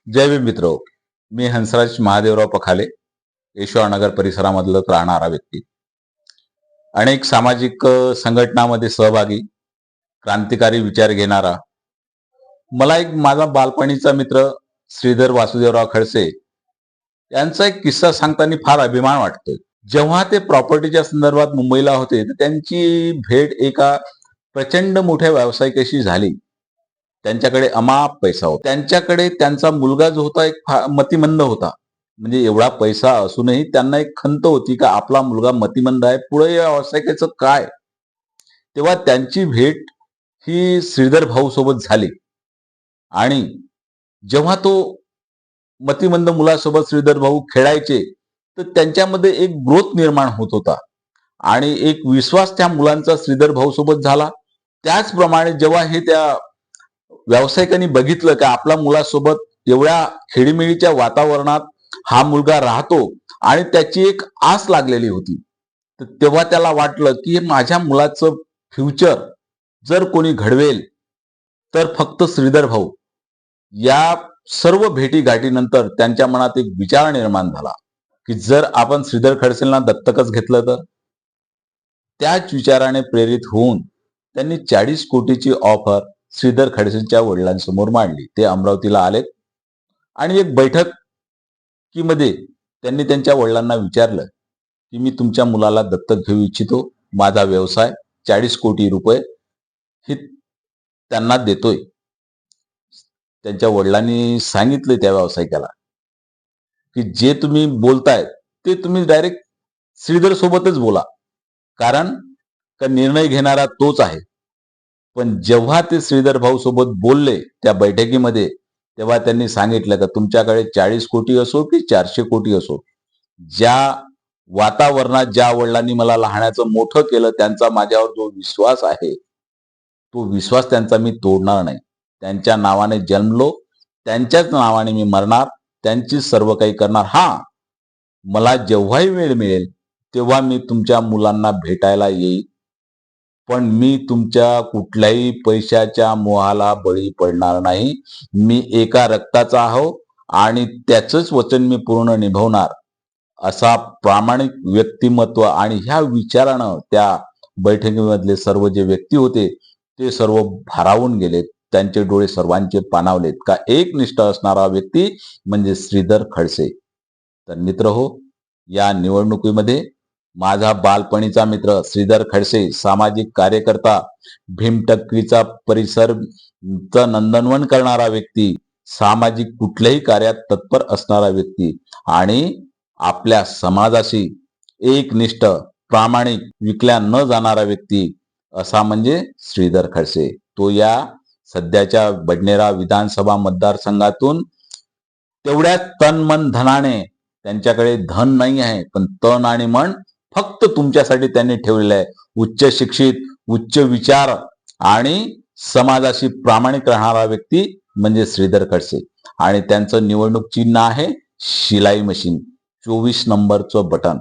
जय भीम मित्र. मी हंसराज महादेवराव पखाले, यशवंतनगर परिसरामधलं राहणारा व्यक्ती. अनेक सामाजिक संघटनांमध्ये सहभागी, क्रांतिकारी विचार घेणारा. मला एक माझा बालपणीचा मित्र श्रीधर वासुदेवराव खडसे यांचा एक किस्सा सांगताना फार अभिमान वाटतोय. जेव्हा ते प्रॉपर्टीच्या संदर्भात मुंबईला होते, तर त्यांची भेट एका प्रचंड मोठ्या व्यावसायिकाशी झाली. त्यांच्याकडे अमाप पैसा होता. त्यांच्याकडे त्यांचा मुलगा जो होता एक मतिमंद होता. म्हणजे एवढा पैसा असूनही त्यांना एक खंत होती का आपला मुलगा मतिमंद आहे, पुढे या व्यावसायिकाचं काय. तेव्हा त्यांची भेट ही श्रीधर भाऊ सोबत झाली आणि जेव्हा तो मतिमंद मुलासोबत श्रीधर भाऊ खेळायचे, तर त्यांच्यामध्ये एक ग्रोथ निर्माण होत होता आणि एक विश्वास त्या मुलांचा श्रीधर भाऊ सोबत झाला. त्याचप्रमाणे जेव्हा हे त्या व्यावसायिकांनी बघितलं की आपल्या मुलासोबत एवढ्या खेळीमेळीच्या वातावरणात हा मुलगा राहतो आणि त्याची एक आस लागलेली होती, तर तेव्हा त्याला वाटलं की माझ्या मुलाचं फ्युचर जर कोणी घडवेल तर फक्त श्रीधर भाऊ. या सर्व भेटी गाठीनंतर त्यांच्या मनात एक विचार निर्माण झाला की जर आपण श्रीधर खडसेंना दत्तकच घेतलं तर. त्याच विचाराने प्रेरित होऊन त्यांनी 40 कोटीची ऑफर श्रीधर खडसेंच्या वडिलांसमोर मांडली. ते अमरावतीला आलेत आणि एक बैठकीमध्ये त्यांनी त्यांच्या वडिलांना विचारलं की मी तुमच्या मुलाला दत्तक घेऊ इच्छितो. माझा व्यवसाय 40 कोटी रुपये हे त्यांना देतोय. त्यांच्या वडिलांनी सांगितले त्या व्यावसायिकाला की जे तुम्ही बोलताय ते तुम्ही डायरेक्ट श्रीधर सोबतच बोला, कारण का निर्णय घेणारा तोच आहे. पण जेव्हा ते श्रीधर भाऊ सोबत बोलले त्या बैठकीमध्ये, तेव्हा त्यांनी सांगितलं का तुमच्याकडे 40 कोटी असो की 400 कोटी असो, ज्या वातावरणात ज्या वडिलांनी मला लहानाचं मोठं केलं, त्यांचा माझ्यावर जो विश्वास आहे, तो विश्वास त्यांचा मी तोडणार नाही. त्यांच्या नावाने जन्मलो, त्यांच्याच नावाने मी मरणार, त्यांची सर्व काही करणार. हा, मला जेव्हाही वेळ मिळेल तेव्हा मी तुमच्या मुलांना भेटायला येईल, पण मी तुमच्या कुठल्याही पैशाच्या मोहाला बळी पडणार नाही. मी एका रक्ताचा आहो आणि त्याचंच वचन मी पूर्ण निभवणार, असा प्रामाणिक व्यक्तिमत्व. आणि ह्या विचारानं त्या बैठकीमधले सर्व जे व्यक्ती होते ते सर्व भारावून गेलेत. त्यांचे डोळे सर्वांचे पाणावलेत का एकनिष्ठ असणारा व्यक्ती म्हणजे श्रीधर खडसे. तर मित्र हो, या निवडणुकीमध्ये माझा बालपणीचा मित्र श्रीधर खडसे, सामाजिक कार्यकर्ता, भीमटक्कीचा परिसरचं नंदनवन करणारा व्यक्ती, सामाजिक कुठल्याही कार्यात तत्पर असणारा व्यक्ती आणि आपल्या समाजाशी एकनिष्ठ, प्रामाणिक, विकल्या न जाणारा व्यक्ती, असा म्हणजे श्रीधर खडसे. तो या सध्याच्या बडनेरा विधानसभा मतदारसंघातून तेवढ्याच तन मन धनाने, त्यांच्याकडे धन नाही आहे पण तन आणि मन फक्त तुमच्यासाठी त्यांनी ठेवलेलं आहे. उच्च शिक्षित, उच्च विचार आणि समाजाशी प्रामाणिक राहणारा व्यक्ती म्हणजे श्रीधर खडसे. आणि त्यांचं निवडणूक चिन्ह आहे शिलाई मशीन, 24 नंबरचं बटन.